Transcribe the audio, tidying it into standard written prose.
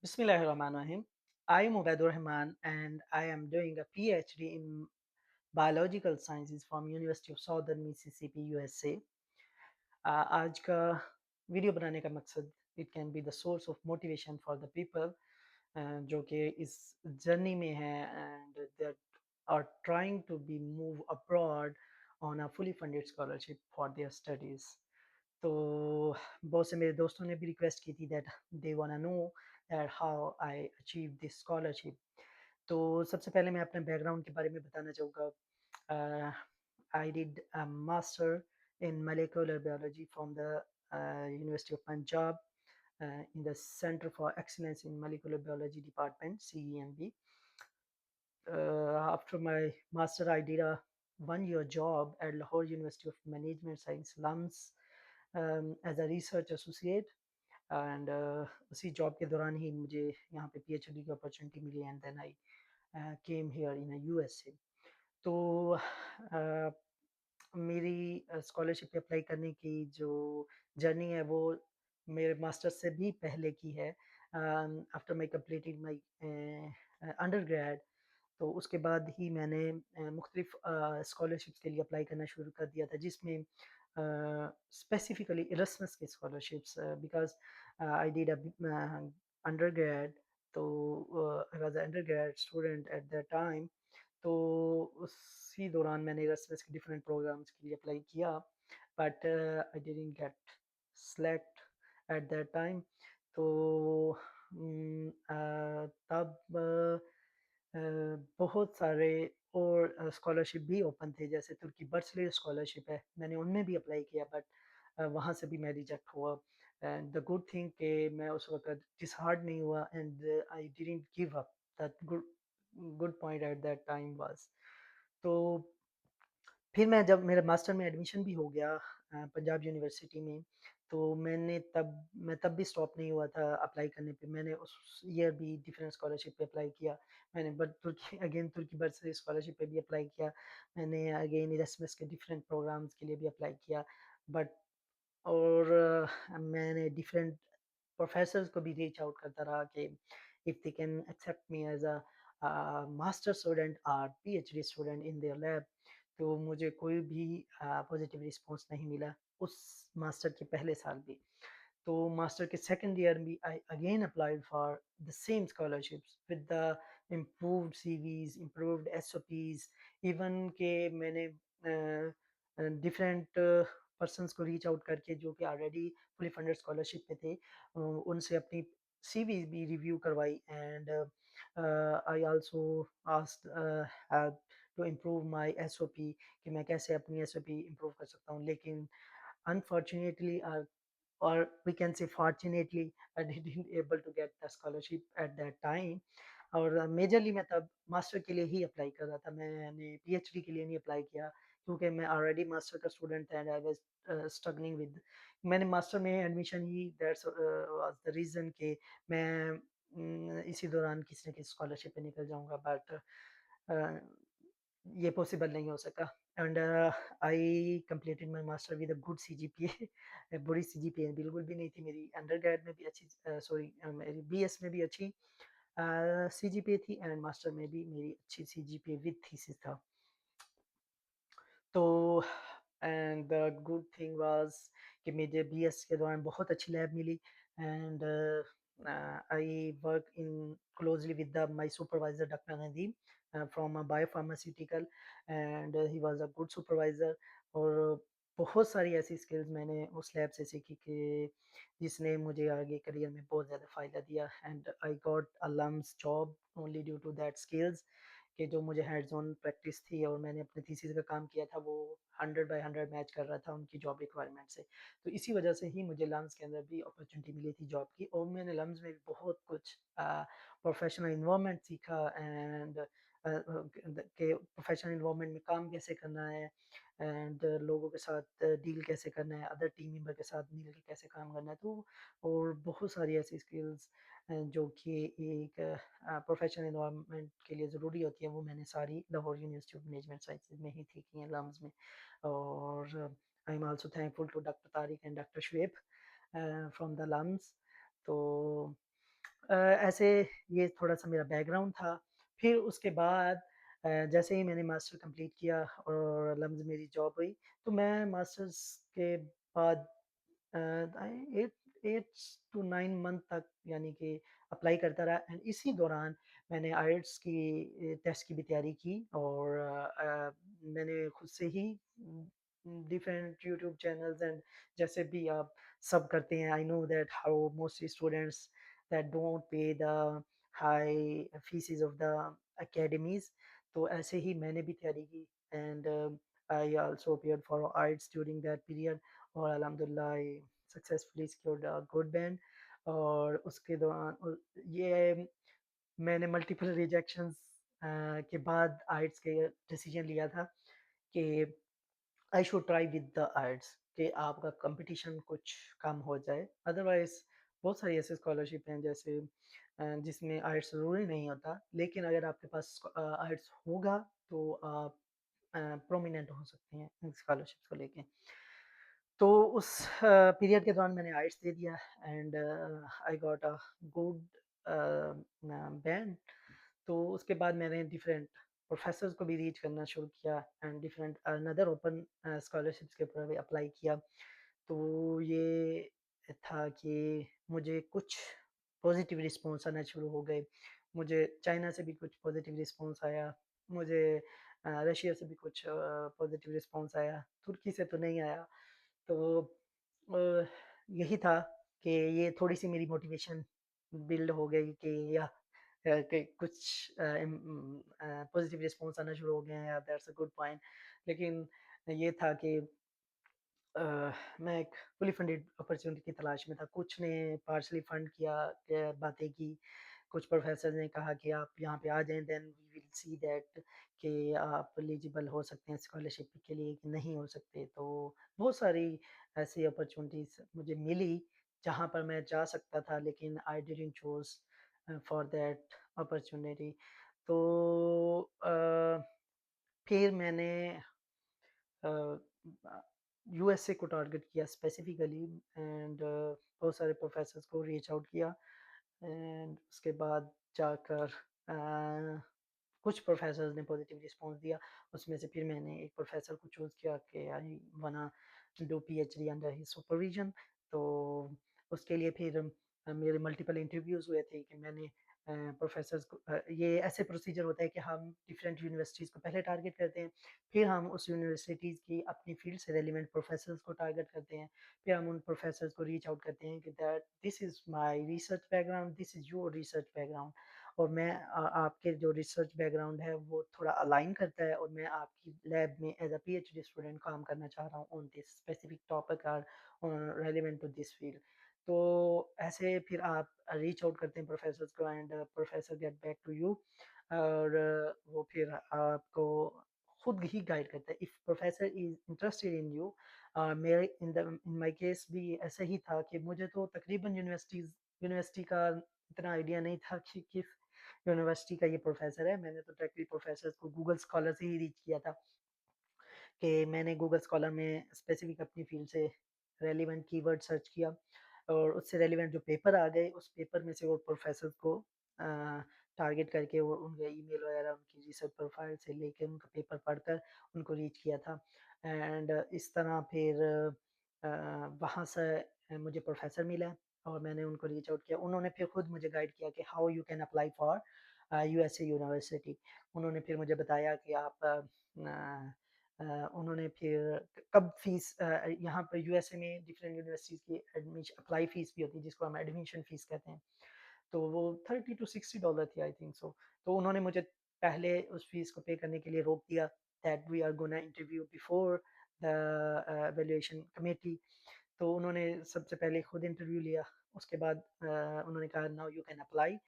Bismillahirrahmanirrahim. I am Ubaidur Rahman and I am doing a PhD in biological sciences from University of Southern Mississippi, USA. आज का video बनाने का मकसद it can be the source of motivation for the people जो कि इस journey में है and that are trying to be move abroad on a fully funded scholarship for their studies. तो बहुत से मेरे दोस्तों ने भी रिक्वेस्ट की थी that they want no that how I achieve this scholarship. तो सबसे पहले मैं अपने बैकग्राउंड के बारे में बताना चाहूँगा. I did a master in molecular biology from the University of Punjab in the Center for Excellence in Molecular Biology Department, CEMB. After my master, I did a one-year job at Lahore University of Management Science, LUMS, as a research associate. And उसी job के दौरान ही मुझे यहाँ पे PhD की opportunity मिली and then I came here in USA. तो मेरी स्कॉलरशिप पे अप्लाई करने की जो जर्नी है वो मेरे मास्टर्स से भी पहले की है. After my completed my under, तो उसके बाद ही मैंने मुख्तलिफ स्कॉलरशिप्स के लिए अप्लाई करना शुरू कर दिया था जिसमें स्पेसिफिकली इरस्मस की scholarships because I did under, तो I was under student at that time. तो उसी दौरान मैंने इरस्मस के डिफरेंट प्रोग्राम्स के लिए अप्लाई किया but I didn't get select eight that time. तो तब बहुत सारे और स्कॉलरशिप भी ओपन थे जैसे तुर्की बर्सले स्कॉलरशिप है, मैंने उनमें भी अप्लाई किया बट वहाँ से भी मैं रिजेक्ट हुआ. एंड द गुड थिंग कि मैं उस वक्त डिसहार्ड नहीं हुआ and I didn't give up. That good point eight that time was. तो फिर जब मेरा मास्टर में एडमिशन भी हो गया पंजाब यूनिवर्सिटी में, तो मैं तब भी स्टॉप नहीं हुआ था अप्लाई करने पे. मैंने उस ईयर भी डिफरेंट स्कॉलरशिप पे अप्लाई किया. मैंने बट तुर्की बर्सरी स्कॉलरशिप पे भी अप्लाई किया. मैंने अगेन इरस्मस के डिफरेंट प्रोग्राम्स के लिए भी अप्लाई किया. बट और मैंने डिफरेंट प्रोफेसर्स को भी रीच आउट करता रहा कि if they can accept me as a master student और PhD student in their lab. तो मुझे कोई भी पॉजिटिव रिस्पॉन्स नहीं मिला उस मास्टर के पहले साल भी. तो मास्टर के सेकंड ईयर में I again applied for the same scholarships with the improved CVs, improved SOPs. Even के मैंने डिफरेंट पर्सन्स को रीच आउट करके जो कि ऑलरेडी फुली फंडेड स्कॉलरशिप पे थे उनसे अपनी सीवी भी रिव्यू करवाई. And I also asked help to improve my SOP कि मैं कैसे अपनी एसओपी इम्प्रूव कर सकता हूँ. लेकिन unfortunately or we can say fortunately I didn't able to get the scholarship at that time. और मेजरली मैं तब मास्टर के लिए ही अप्लाई कर रहा था, मैंने पीएचडी के लिए नहीं अप्लाई किया क्योंकि मैं ऑलरेडी मास्टर का स्टूडेंट था and I was struggling with. मैंने मास्टर में admission he that's was the reason कि मैं इसी दौरान किसी न किसी स्कॉलरशिप पे निकल जाऊंगा बट ये पॉसिबल नहीं हो सका. And I completed my master with a good CGPA. बुरी सीजीपीए बिल्कुल भी नहीं थी मेरी. अंडरग्रेड में भी अच्छी सॉरी मेरी बीएस में भी अच्छी सीजीपीए थी एंड मास्टर में भी मेरी अच्छी सीजीपीए विद थीसिस था. तो and the good thing was कि मुझे बीएस के दौरान बहुत अच्छी लैब मिली and I work in closely with my supervisor doctor Nadeem from biopharmaceutical and he was a good supervisor. और बहुत सारी ऐसी स्किल्स मैंने उस लैब से सीखी कि जिसने मुझे आगे करियर में बहुत ज़्यादा फ़ायदा दिया. And I got a LUMS job only due to that skills कि जो मुझे हैंड्स ऑन प्रैक्टिस थी और मैंने अपने थीसिस का काम किया था वो 100/100 मैच कर रहा था उनकी जॉब रिक्वायरमेंट से. तो इसी वजह से ही मुझे लम्स के अंदर भी अपॉर्चुनिटी मिली थी जॉब की और मैंने लम्स में भी बहुत कुछ प्रोफेशनल इन्वायरमेंट सीखा एंड के प्रोफेशनल इन्वायरमेंट में काम कैसे करना है एंड लोगों के साथ डील कैसे करना है, अदर टीम मेंबर के साथ मिल के कैसे काम करना है. तो और बहुत सारी ऐसी स्किल्स जो कि एक प्रोफेशनल इन्वायरमेंट के लिए ज़रूरी होती है वो मैंने सारी Lahore university of management sciences में ही सीखी हैं लम्स में. और I am also thankful to doctor Tariq and doctor Shoaib from the LUMS. तो ऐसे ये थोड़ा-सा मेरा बैकग्राउंड था। फिर उसके बाद जैसे ही मैंने मास्टर कंप्लीट किया और लम्ज़ मेरी जॉब हुई, तो मैं मास्टर्स के बाद आई 8 टू 9 मंथ तक यानी कि अप्लाई करता रहा एंड इसी दौरान मैंने आईएलटीएस की टेस्ट की भी तैयारी की और मैंने खुद से ही डिफरेंट यूट्यूब चैनल्स एंड जैसे भी आप सब करते हैं I know that how mostly students that don't pay the high fees of the academies तो ऐसे ही मैंने भी तैयारी की and I also appeared for IELTS during that period और अल्हम्दुलिल्लाह I successfully secured a good band और उसके दौरान ये मैंने मल्टीपल रिजेक्शंस के बाद आइट्स के डिसीजन लिया था कि I should try with the आइट्स कि आपका कंपटीशन कुछ कम हो जाए अदरवाइज बहुत सारी ऐसे स्कॉलरशिप हैं जैसे जिसमें आइट्स ज़रूरी नहीं होता लेकिन अगर आपके पास आइट्स होगा तो आप प्रोमिनेंट हो सकते हैं इन स्कॉलरशिप्स को लेके तो उस पीरियड के दौरान मैंने आइट्स दे दिया and I got a good band तो उसके बाद मैंने डिफरेंट प्रोफेसर्स को भी रीच करना शुरू किया and different another open scholarships के ऊपर भी अप्लाई किया तो ये था कि मुझे कुछ पॉजिटिव रिस्पॉन्स आना शुरू हो गए मुझे चाइना से भी कुछ पॉजिटिव रिस्पॉन्स आया मुझे रशिया से भी कुछ पॉजिटिव रिस्पॉन्स आया तुर्की से तो नहीं आया तो अ, यही था कि ये थोड़ी-सी मेरी मोटिवेशन बिल्ड हो गई कि कि कुछ पॉजिटिव रिस्पॉन्स आना शुरू हो गए हैं, दैट्स अ गुड पॉइंट। लेकिन ये था कि अ, मैं एक फुली फंडेड अपॉर्च्युनिटी की तलाश में था। कुछ ने पार्शियली फंड किया, बातें की, कुछ प्रोफ़ेसर ने कहा कि आप यहाँ पे आ जाएँ then we will see that कि आप एलिजिबल हो सकते हैं स्कॉलरशिप के लिए कि नहीं हो सकते। तो बहुत सारी ऐसी अपॉर्च्युनिटीज़ मुझे मिली जहाँ पर मैं जा सकता था लेकिन I didn't choose for that opportunity. तो फिर मैंने अ, यूएसए को टारगेट किया स्पेसिफिकली एंड बहुत सारे प्रोफेसर्स को रीच आउट किया एंड उसके बाद जाकर कुछ प्रोफेसर्स ने पॉजिटिव रिस्पांस दिया उसमें से फिर मैंने एक प्रोफेसर को चूज़ किया कि आई वाना do PhD under his supervision तो उसके लिए फिर मेरे मल्टीपल इंटरव्यूज़ हुए थे कि मैंने प्रोफेसर्स को ये ऐसे प्रोसीजर होता है कि हम डिफरेंट यूनिवर्सिटीज़ को पहले टारगेट करते हैं फिर हम उस यूनिवर्सिटीज़ की अपनी फील्ड से रेलिवेंट प्रोफेसर्स को टारगेट करते हैं फिर हम उन प्रोफेसर्स को रीच आउट करते हैं कि that this is my research background this is your research background और मैं आपके जो रिसर्च बैकग्राउंड है वो थोड़ा अलाइन करता है और मैं आपकी लैब में एज अ पीएचडी स्टूडेंट काम करना चाह रहा हूँ on this specific topic or relevant to this field तो ऐसे फिर आप रीच आउट करते हैं प्रोफेसर्स को and professor get back to you और वो फिर आपको खुद ही गाइड करता है if professor is interested in you मेरे इन माय केस भी ऐसा ही था कि मुझे तो तकरीबन यूनिवर्सिटी का इतना आइडिया नहीं था कि किस यूनिवर्सिटी का ये प्रोफेसर है मैंने तो डायरेक्टली प्रोफेसर को गूगल स्कॉलर से ही रीच किया था कि मैंने गूगल स्कॉलर में स्पेसिफिक अपनी फील्ड से रेलिवेंट कीवर्ड सर्च किया और उससे रेलिवेंट जो पेपर आ गए उस पेपर में से वो प्रोफेसर को टारगेट करके वो उनके ईमेल वगैरह उनकी रिसर्च प्रोफाइल से लेके उनका पेपर पढ़कर उनको रीच किया था एंड इस तरह फिर वहाँ से मुझे प्रोफेसर मिला और मैंने उनको रीच आउट किया उन्होंने फिर खुद मुझे गाइड किया कि how you can apply for USA university उन्होंने फिर मुझे बताया कि आप उन्होंने फिर कब फीस यहाँ पर यूएसए में डिफरेंट यूनिवर्सिटीज़ की एडमिशन अप्लाई फीस भी होती है जिसको हम एडमिशन फीस कहते हैं तो वो 30 टू 60 डॉलर थी आई थिंक सो तो उन्होंने मुझे पहले उस फीस को पे करने के लिए रोक दिया that we are gonna interview before the evaluation committee तो उन्होंने सबसे पहले खुद इंटरव्यू लिया उसके बाद उन्होंने कहा नाउ यू कैन अप्लाई